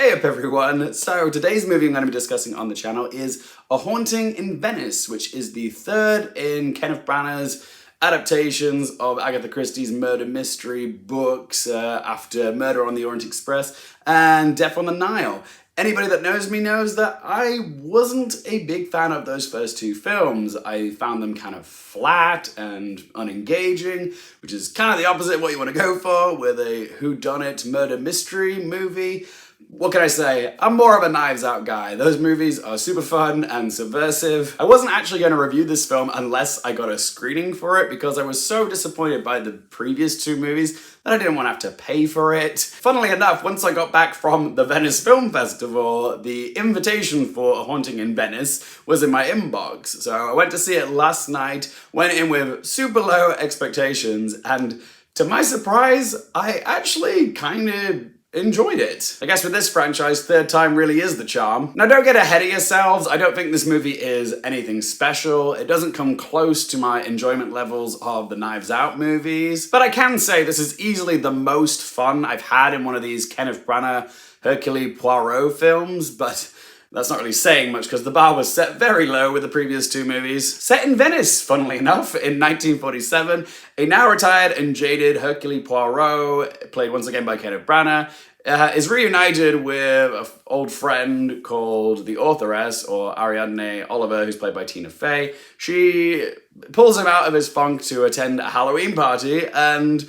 Hey up everyone! So today's movie I'm going to be discussing on the channel is A Haunting in Venice, which is the third in Kenneth Branagh's adaptations of Agatha Christie's murder mystery books after Murder on the Orient Express and Death on the Nile. Anybody that knows me knows that I wasn't a big fan of those first two films. I found them kind of flat and unengaging, which is kind of the opposite of what you want to go for with a whodunit murder mystery movie. What can I say? I'm more of a Knives Out guy. Those movies are super fun and subversive. I wasn't actually going to review this film unless I got a screening for it because I was so disappointed by the previous two movies that I didn't want to have to pay for it. Funnily enough, once I got back from the Venice Film Festival, the invitation for A Haunting in Venice was in my inbox. So I went to see it last night, went in with super low expectations, and to my surprise, I actually kind of enjoyed it. I guess with this franchise, third time really is the charm. Now don't get ahead of yourselves, I don't think this movie is anything special. It doesn't come close to my enjoyment levels of the Knives Out movies, but I can say this is easily the most fun I've had in one of these Kenneth Branagh, Hercule Poirot films, but that's not really saying much because the bar was set very low with the previous two movies. Set in Venice, funnily enough, in 1947, a now retired and jaded Hercule Poirot, played once again by Kenneth Branagh, is reunited with an old friend called the authoress, or Ariadne Oliver, who's played by Tina Fey. She pulls him out of his funk to attend a Halloween party, and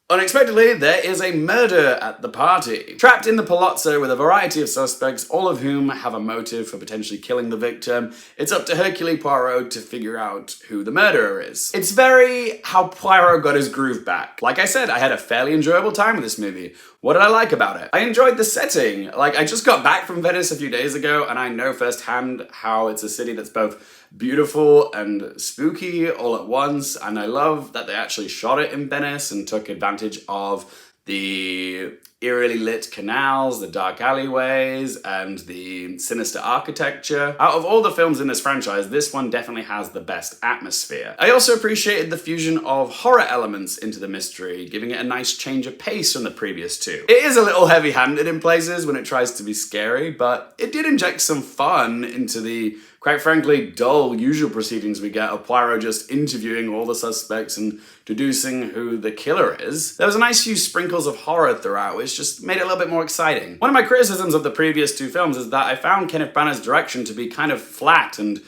unexpectedly, there is a murder at the party. Trapped in the palazzo with a variety of suspects, all of whom have a motive for potentially killing the victim, it's up to Hercule Poirot to figure out who the murderer is. It's very how Poirot got his groove back. Like I said, I had a fairly enjoyable time with this movie. What did I like about it? I enjoyed the setting. I just got back from Venice a few days ago, and I know firsthand how it's a city that's both beautiful and spooky all at once, and I love that they actually shot it in Venice and took advantage of the eerily lit canals, the dark alleyways, and the sinister architecture. Out of all the films in this franchise, this one definitely has the best atmosphere. I also appreciated the fusion of horror elements into the mystery, giving it a nice change of pace from the previous two. It is a little heavy-handed in places when it tries to be scary, but it did inject some fun into the quite frankly dull usual proceedings we get of Poirot just interviewing all the suspects and deducing who the killer is. There was a nice few sprinkles of horror throughout, which just made it a little bit more exciting. One of my criticisms of the previous two films is that I found Kenneth Branagh's direction to be kind of flat and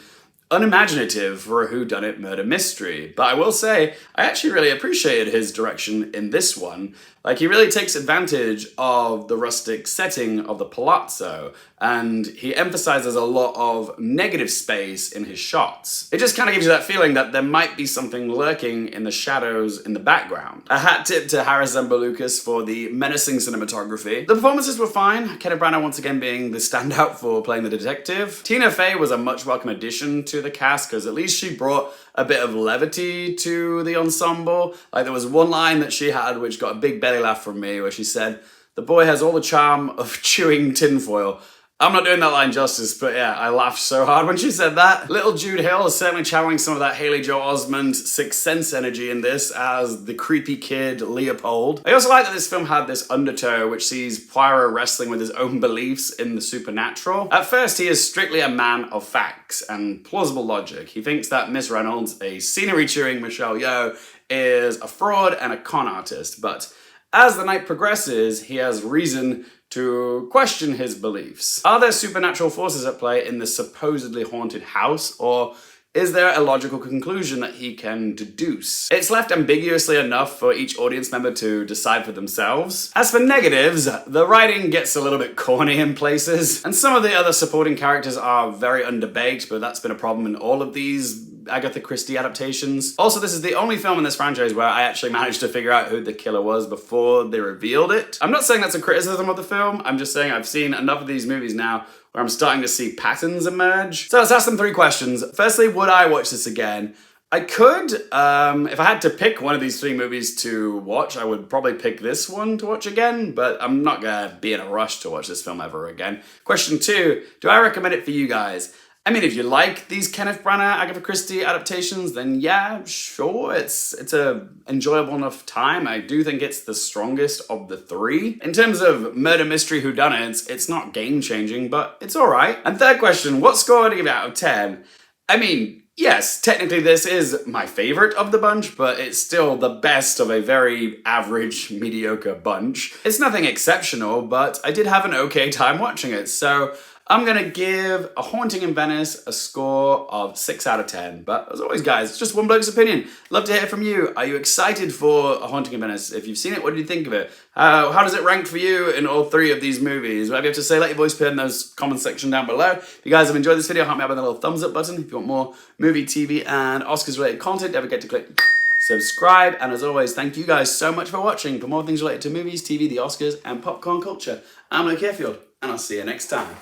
unimaginative for a whodunit murder mystery, but I will say I actually really appreciated his direction in this one. He really takes advantage of the rustic setting of the palazzo, and he emphasizes a lot of negative space in his shots. It just kind of gives you that feeling that there might be something lurking in the shadows in the background. A hat tip to Harris Zambalukas for the menacing cinematography. The performances were fine, Kenneth Branagh once again being the standout for playing the detective. Tina Fey was a much welcome addition to the cast because at least she brought a bit of levity to the ensemble. There was one line that she had which got a big belly laugh from me where she said, "The boy has all the charm of chewing tinfoil." I'm not doing that line justice, but yeah, I laughed so hard when she said that. Little Jude Hill is certainly channeling some of that Haley Joel Osment Sixth Sense energy in this as the creepy kid Leopold. I also like that this film had this undertow which sees Poirot wrestling with his own beliefs in the supernatural. At first, he is strictly a man of facts and plausible logic. He thinks that Miss Reynolds, a scenery-chewing Michelle Yeoh, is a fraud and a con artist, but as the night progresses, he has reason to question his beliefs. Are there supernatural forces at play in this supposedly haunted house, or is there a logical conclusion that he can deduce? It's left ambiguously enough for each audience member to decide for themselves. As for negatives, the writing gets a little bit corny in places, and some of the other supporting characters are very underbaked, but that's been a problem in all of these Agatha Christie adaptations. Also, this is the only film in this franchise where I actually managed to figure out who the killer was before they revealed it. I'm not saying that's a criticism of the film, I'm just saying I've seen enough of these movies now where I'm starting to see patterns emerge. So let's ask them three questions. Firstly, would I watch this again? I could. If I had to pick one of these three movies to watch, I would probably pick this one to watch again, but I'm not gonna be in a rush to watch this film ever again. Question two, do I recommend it for you guys? I mean, if you like these Kenneth Branagh, Agatha Christie adaptations, then yeah, sure, it's a enjoyable enough time. I do think it's the strongest of the three. In terms of murder mystery whodunits, it's not game-changing, but it's alright. And third question, what score would I give it out of 10? I mean, yes, technically this is my favorite of the bunch, but it's still the best of a very average, mediocre bunch. It's nothing exceptional, but I did have an okay time watching it, so I'm gonna give A Haunting in Venice a score of 6 out of 10. But as always, guys, it's just one bloke's opinion. Love to hear from you. Are you excited for A Haunting in Venice? If you've seen it, what do you think of it? How does it rank for you in all three of these movies? Whatever you have to say, let your voice appear in those comment section down below. If you guys have enjoyed this video, help me out with a little thumbs up button. If you want more movie, TV, and Oscars related content, don't forget to click subscribe. And as always, thank you guys so much for watching. For more things related to movies, TV, the Oscars, and popcorn culture, I'm Luke Hearfield, and I'll see you next time.